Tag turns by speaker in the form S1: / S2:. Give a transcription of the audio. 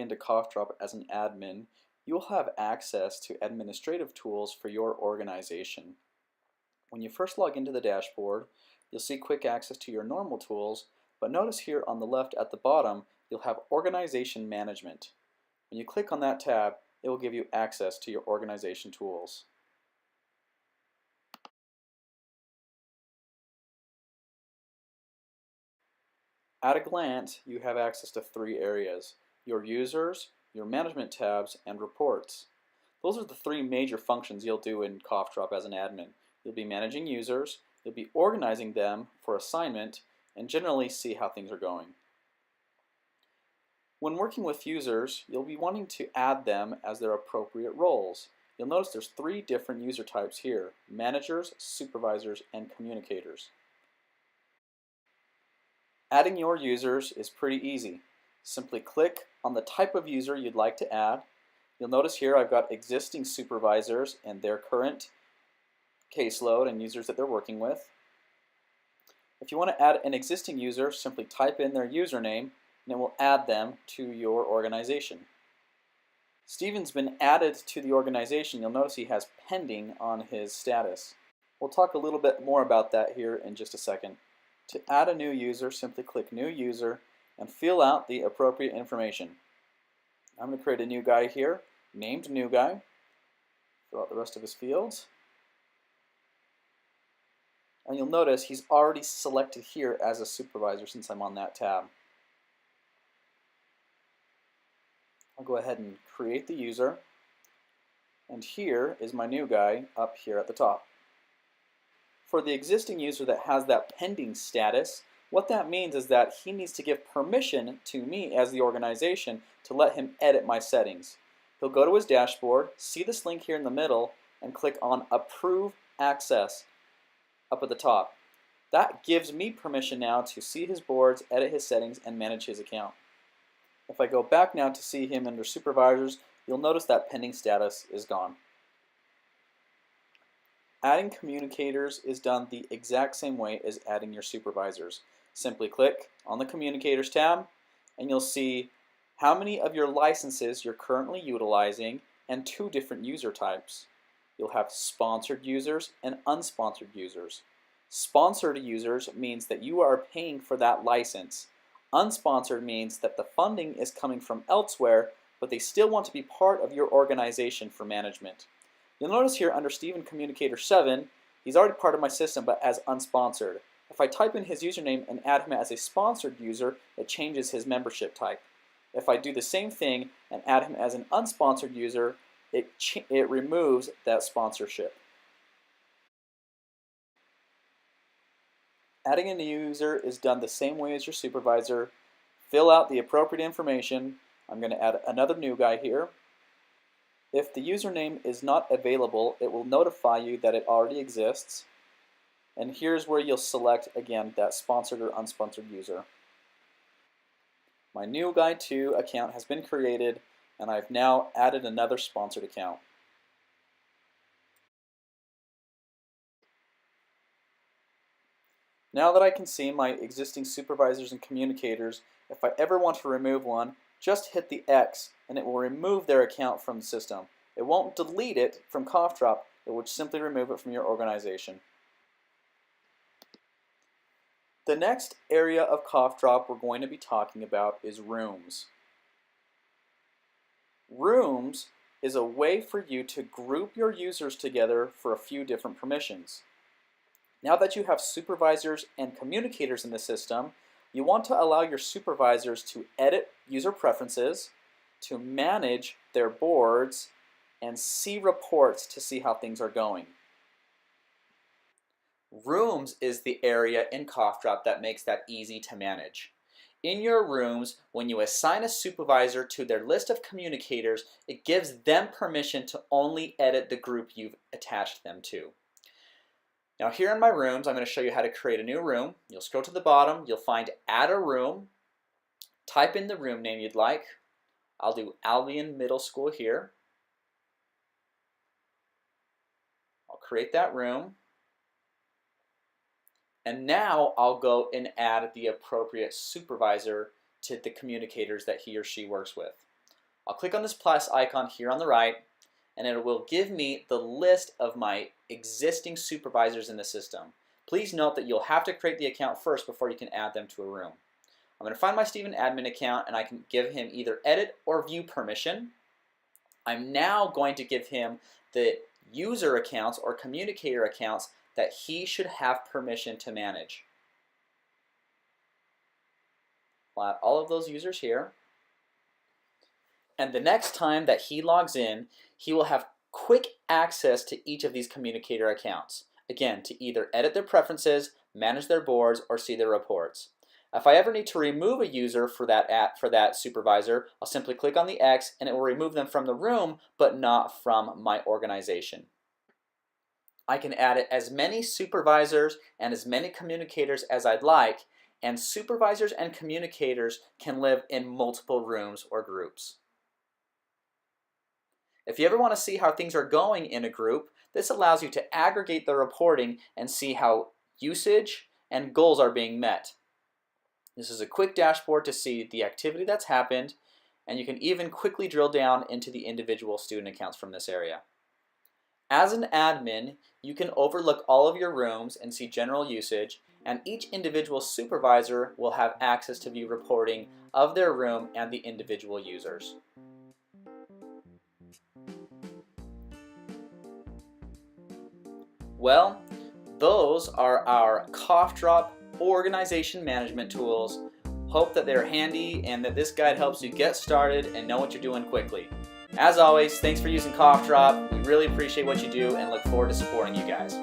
S1: into CoughDrop as an admin, you'll have access to administrative tools for your organization. When you first log into the dashboard, you'll see quick access to your normal tools, but notice here on the left at the bottom, you'll have Organization Management. When you click on that tab, it will give you access to your organization tools. At a glance, you have access to three areas: your users, your management tabs, and reports. Those are the three major functions you'll do in CoughDrop as an admin. You'll be managing users, you'll be organizing them for assignment, and generally see how things are going. When working with users, you'll be wanting to add them as their appropriate roles. You'll notice there's three different user types here: managers, supervisors, and communicators. Adding your users is pretty easy. Simply click on the type of user you'd like to add. You'll notice here I've got existing supervisors and their current caseload and users that they're working with. If you want to add an existing user, simply type in their username and it will add them to your organization. Steven's been added to the organization. You'll notice he has pending on his status. We'll talk a little bit more about that here in just a second. To add a new user, simply click New User and fill out the appropriate information. I'm going to create a new guy here, named New Guy. Fill out the rest of his fields. And you'll notice he's already selected here as a supervisor since I'm on that tab. I'll go ahead and create the user. And here is my new guy up here at the top. For the existing user that has that pending status, what that means is that he needs to give permission to me as the organization to let him edit my settings. He'll go to his dashboard, see this link here in the middle, and click on Approve Access up at the top. That gives me permission now to see his boards, edit his settings, and manage his account. If I go back now to see him under Supervisors, you'll notice that pending status is gone. Adding communicators is done the exact same way as adding your supervisors. Simply click on the Communicators tab and you'll see how many of your licenses you're currently utilizing and two different user types. You'll have sponsored users and unsponsored users. Sponsored users means that you are paying for that license. Unsponsored means that the funding is coming from elsewhere, but they still want to be part of your organization for management. You'll notice here under Steven Communicator 7, he's already part of my system but as unsponsored. If I type in his username and add him as a sponsored user, it changes his membership type. If I do the same thing and add him as an unsponsored user, it removes that sponsorship. Adding a new user is done the same way as your supervisor. Fill out the appropriate information. I'm going to add another new guy here. If the username is not available, it will notify you that it already exists. And here's where you'll select, again, that sponsored or unsponsored user. My new Guy 2 account has been created, and I've now added another sponsored account. Now that I can see my existing supervisors and communicators, if I ever want to remove one, just hit the X and it will remove their account from the system. It won't delete it from CoughDrop, it will simply remove it from your organization. The next area of CoughDrop we're going to be talking about is rooms. Rooms is a way for you to group your users together for a few different permissions. Now that you have supervisors and communicators in the system, you want to allow your supervisors to edit user preferences, to manage their boards, and see reports to see how things are going. Rooms is the area in CoughDrop that makes that easy to manage. In your rooms, when you assign a supervisor to their list of communicators, it gives them permission to only edit the group you've attached them to. Now here in my rooms, I'm going to show you how to create a new room. You'll scroll to the bottom, you'll find Add a Room. Type in the room name you'd like. I'll do Albion Middle School here. I'll create that room. And now I'll go and add the appropriate supervisor to the communicators that he or she works with. I'll click on this plus icon here on the right, and it will give me the list of my existing supervisors in the system. Please note that you'll have to create the account first before you can add them to a room. I'm going to find my Stephen admin account, and I can give him either edit or view permission. I'm now going to give him the user accounts or communicator accounts that he should have permission to manage. I'll add all of those users here. And the next time that he logs in, he will have quick access to each of these communicator accounts. Again, to either edit their preferences, manage their boards, or see their reports. If I ever need to remove a user for that supervisor, I'll simply click on the X and it will remove them from the room, but not from my organization. I can add as many supervisors and as many communicators as I'd like, and supervisors and communicators can live in multiple rooms or groups. If you ever want to see how things are going in a group, this allows you to aggregate the reporting and see how usage and goals are being met. This is a quick dashboard to see the activity that's happened, and you can even quickly drill down into the individual student accounts from this area. As an admin, you can overlook all of your rooms and see general usage, and each individual supervisor will have access to view reporting of their room and the individual users. Well, those are our CoughDrop organization management tools. Hope that they're handy and that this guide helps you get started and know what you're doing quickly. As always, thanks for using CoughDrop. We really appreciate what you do and look forward to supporting you guys.